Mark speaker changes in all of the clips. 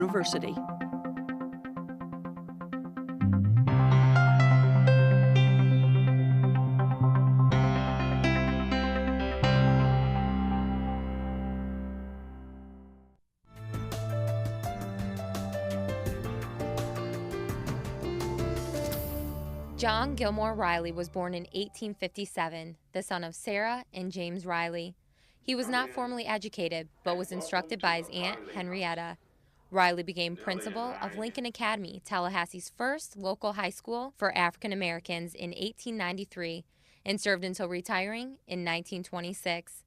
Speaker 1: University.
Speaker 2: John Gilmore Riley was born in 1857, the son of Sarah and James Riley. He was not formally educated, but was instructed by his aunt, Henrietta. Riley became principal of Lincoln Academy, Tallahassee's first local high school for African Americans, in 1893, and served until retiring in 1926.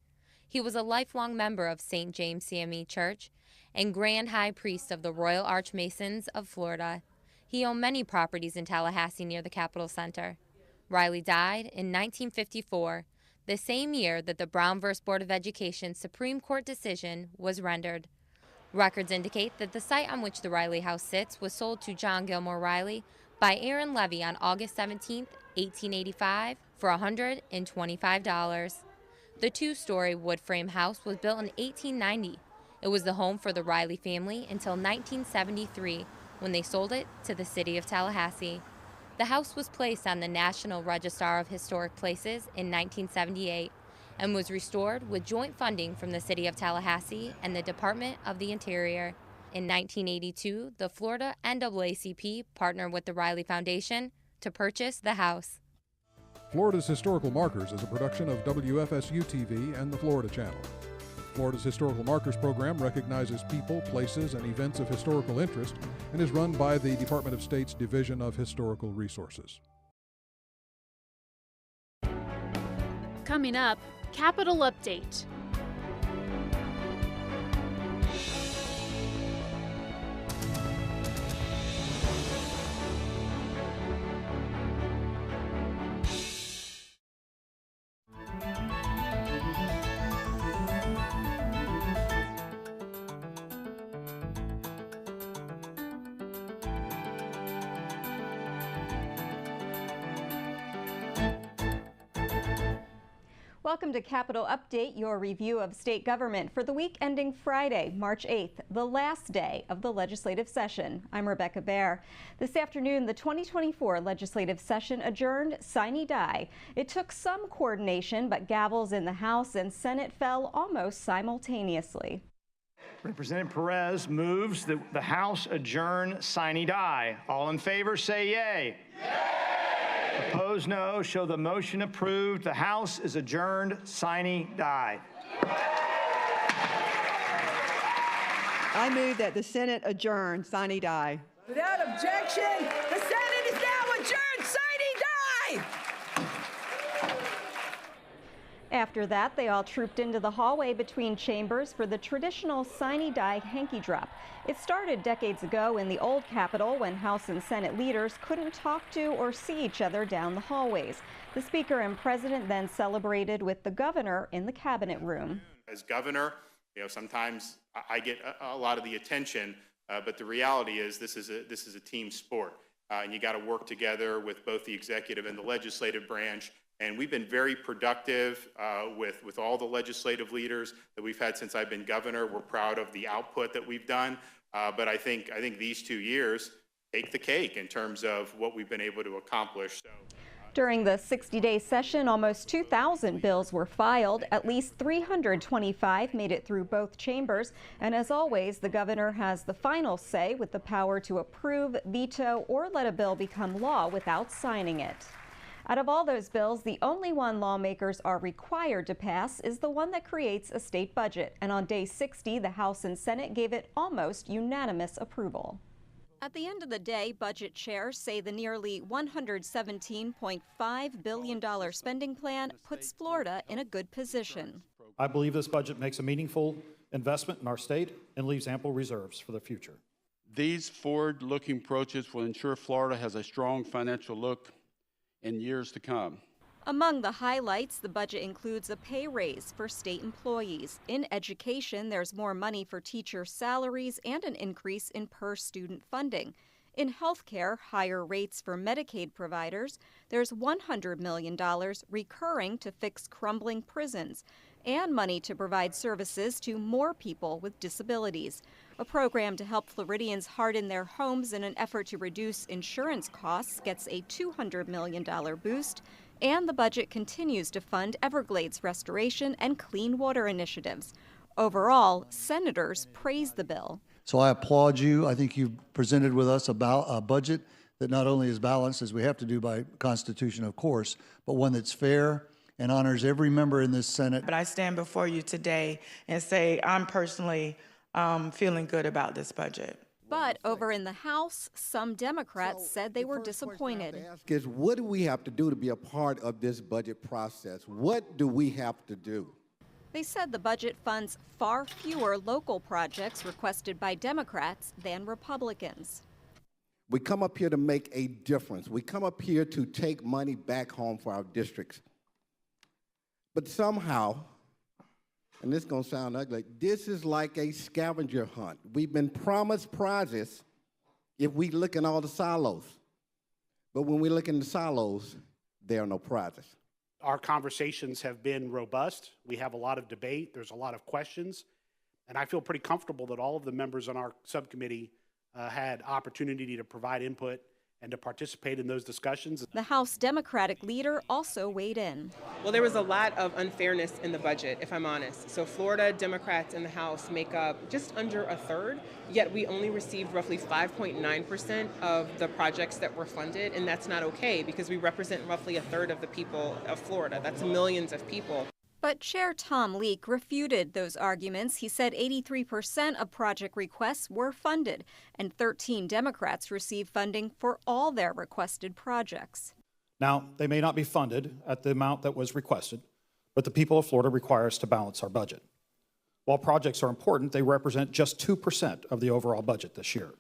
Speaker 2: He was a lifelong member of St. James CME Church and Grand High Priest of the Royal Archmasons of Florida. He owned many properties in Tallahassee near the Capitol Center. Riley died in 1954, the same year that the Brown v. Board of Education Supreme Court decision was rendered. Records indicate that the site on which the Riley House sits was sold to John Gilmore Riley by Aaron Levy on August 17, 1885, for $125. The two-story wood-frame house was built in 1890. It was the home for the Riley family until 1973, when they sold it to the city of Tallahassee. The house was placed on the National Register of Historic Places in 1978 and was restored with joint funding from the city of Tallahassee and the Department of the Interior. In 1982, the Florida NAACP partnered with the Riley Foundation to purchase the house.
Speaker 3: Florida's Historical Markers is a production of WFSU-TV and the Florida Channel. Florida's Historical Markers program recognizes people, places, and events of historical interest and is run by the Department of State's Division of Historical Resources.
Speaker 4: Coming up, Capitol Update.
Speaker 5: Welcome to Capitol Update, your review of state government for the week ending Friday, March 8th, the last day of the legislative session. I'm Rebecca Baer. This afternoon, the 2024 legislative session adjourned sine die. It took some coordination, but gavels in the House and Senate fell almost simultaneously.
Speaker 6: Representative Perez moves that the House adjourn sine die. All in favor say yay. Yay! Opposed, no. Show the motion approved. The House is adjourned sine die.
Speaker 7: I move that the Senate adjourn sine die.
Speaker 8: Without objection, the Senate is now adjourned sine die.
Speaker 5: After that, they all trooped into the hallway between chambers for the traditional sine die hanky drop. It started decades ago in the old Capitol when House and Senate leaders couldn't talk to or see each other down the hallways. The Speaker and President then celebrated with the governor in the cabinet room.
Speaker 9: As governor, sometimes I get a lot of the attention, but the reality is this is a team sport, and you got to work together with both the executive and the legislative branch. And we've been very productive with all the legislative leaders that we've had since I've been governor. We're proud of the output that we've done, but I think these 2 years take the cake in terms of what we've been able to accomplish.
Speaker 5: During the 60-day session, almost 2,000 bills were filed. At least 325 made it through both chambers. And as always, the governor has the final say with the power to approve, veto, or let a bill become law without signing it. Out of all those bills, the only one lawmakers are required to pass is the one that creates a state budget. And on day 60, the House and Senate gave it almost unanimous approval.
Speaker 10: At the end of the day, budget chairs say the nearly $117.5 billion spending plan puts Florida in a good position.
Speaker 11: I believe this budget makes a meaningful investment in our state and leaves ample reserves for the future.
Speaker 12: These forward-looking approaches will ensure Florida has a strong financial look in years to come.
Speaker 10: Among the highlights, the budget includes a pay raise for state employees. In education, there's more money for teacher salaries and an increase in per-student funding. In healthcare, higher rates for Medicaid providers. There's $100 million recurring to fix crumbling prisons, and money to provide services to more people with disabilities. A program to help Floridians harden their homes in an effort to reduce insurance costs gets a $200 million boost, and the budget continues to fund Everglades restoration and clean water initiatives. Overall, senators praise the bill.
Speaker 1: So I applaud you. I think you've presented with us about a budget that not only is balanced, as we have to do by Constitution, of course, but one that's fair and honors every member in this Senate.
Speaker 13: But I stand before you today and say I'm personally feeling good about this budget.
Speaker 10: But over in the House, some Democrats said they were disappointed.
Speaker 14: Is what do we have to do to be a part of this budget process? What do we have to do?
Speaker 10: They said the budget funds far fewer local projects requested by Democrats than Republicans.
Speaker 14: We come up here to make a difference. We come up here to take money back home for our districts. But somehow, and this is going to sound ugly, this is like a scavenger hunt. We've been promised prizes if we look in all the silos. But when we look in the silos, there are no prizes.
Speaker 15: Our conversations have been robust. We have a lot of debate. There's a lot of questions. And I feel pretty comfortable that all of the members on our subcommittee had opportunity to provide input and to participate in those discussions.
Speaker 10: The House Democratic leader also weighed in.
Speaker 16: Well, there was a lot of unfairness in the budget, if I'm honest. So Florida Democrats in the House make up just under a third, yet we only received roughly 5.9% of the projects that were funded, and that's not okay because we represent roughly a third of the people of Florida. That's millions of people.
Speaker 10: But Chair Tom Leek refuted those arguments. He said 83% of project requests were funded, and 13 Democrats received funding for all their requested projects.
Speaker 11: Now, they may not be funded at the amount that was requested, but the people of Florida require us to balance our budget. While projects are important, they represent just 2% of the overall budget this year.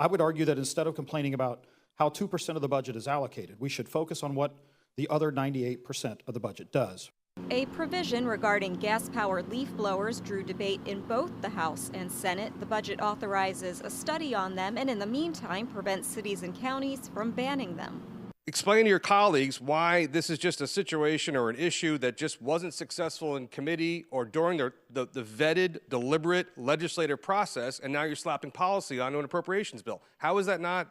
Speaker 11: I would argue that instead of complaining about how 2% of the budget is allocated, we should focus on what the other 98% of the budget does.
Speaker 10: A provision regarding gas-powered leaf blowers drew debate in both the House and Senate. The budget authorizes a study on them and in the meantime prevents cities and counties from banning them.
Speaker 17: Explain to your colleagues why this is just a situation or an issue that just wasn't successful in committee or during the vetted, deliberate legislative process, and now you're slapping policy onto an appropriations bill. How is that not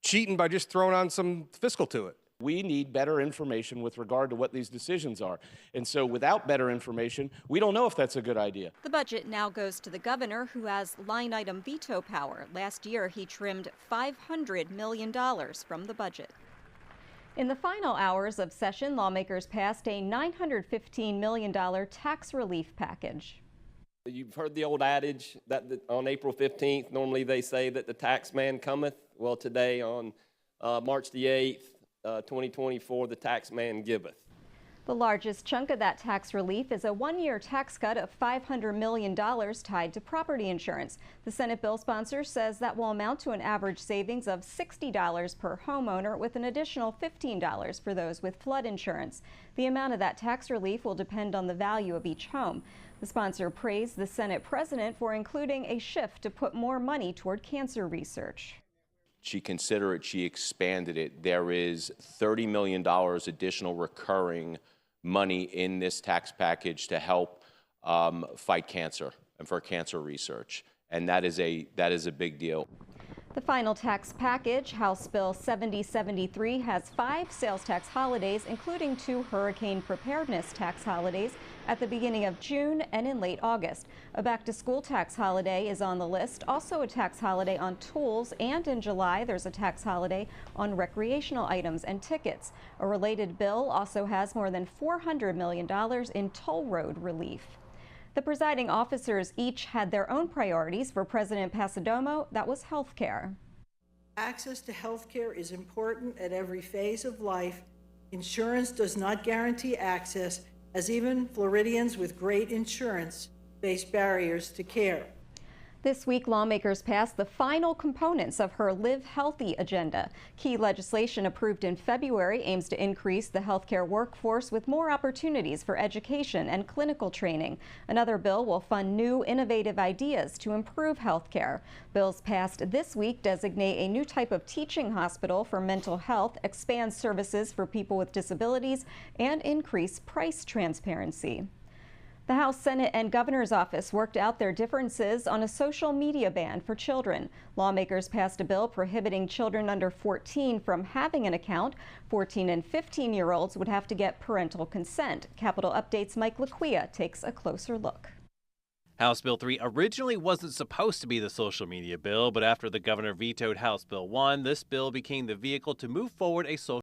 Speaker 17: cheating by just throwing on some fiscal to it?
Speaker 18: We need better information with regard to what these decisions are. And so without better information, we don't know if that's a good idea.
Speaker 10: The budget now goes to the governor, who has line item veto power. Last year, he trimmed $500 million from the budget.
Speaker 5: In the final hours of session, lawmakers passed a $915 million tax relief package.
Speaker 19: You've heard the old adage that on April 15th, normally they say that the tax man cometh. Well, today on March the 8th, 2024, the tax man giveth.
Speaker 5: The largest chunk of that tax relief is a one-year tax cut of $500 million tied to property insurance. The Senate bill sponsor says that will amount to an average savings of $60 per homeowner, with an additional $15 for those with flood insurance. The amount of that tax relief will depend on the value of each home. The sponsor praised the Senate president for including a shift to put more money toward cancer research.
Speaker 20: She considered it, she expanded it. There is $30 million additional recurring money in this tax package to help fight cancer and for cancer research. And that is a big deal.
Speaker 5: The final tax package, House Bill 7073, has 5 sales tax holidays, including 2 hurricane preparedness tax holidays at the beginning of June and in late August. A back-to-school tax holiday is on the list, also a tax holiday on tools, and in July there's a tax holiday on recreational items and tickets. A related bill also has more than $400 million in toll road relief. The presiding officers each had their own priorities. For President Passidomo, that was health care.
Speaker 21: Access to health care is important at every phase of life. Insurance does not guarantee access, as even Floridians with great insurance face barriers to care.
Speaker 5: This week, lawmakers passed the final components of her Live Healthy agenda. Key legislation approved in February aims to increase the healthcare workforce with more opportunities for education and clinical training. Another bill will fund new innovative ideas to improve healthcare. Bills passed this week designate a new type of teaching hospital for mental health, expand services for people with disabilities, and increase price transparency. The House, Senate, and Governor's office worked out their differences on a social media ban for children. Lawmakers passed a bill prohibiting children under 14 from having an account. 14 and 15-year-olds would have to get parental consent. Capitol Update's Mike LaQuia takes a closer look.
Speaker 2: House Bill 3 originally wasn't supposed to be the social media bill, but after the governor vetoed House Bill 1, this bill became the vehicle to move forward a social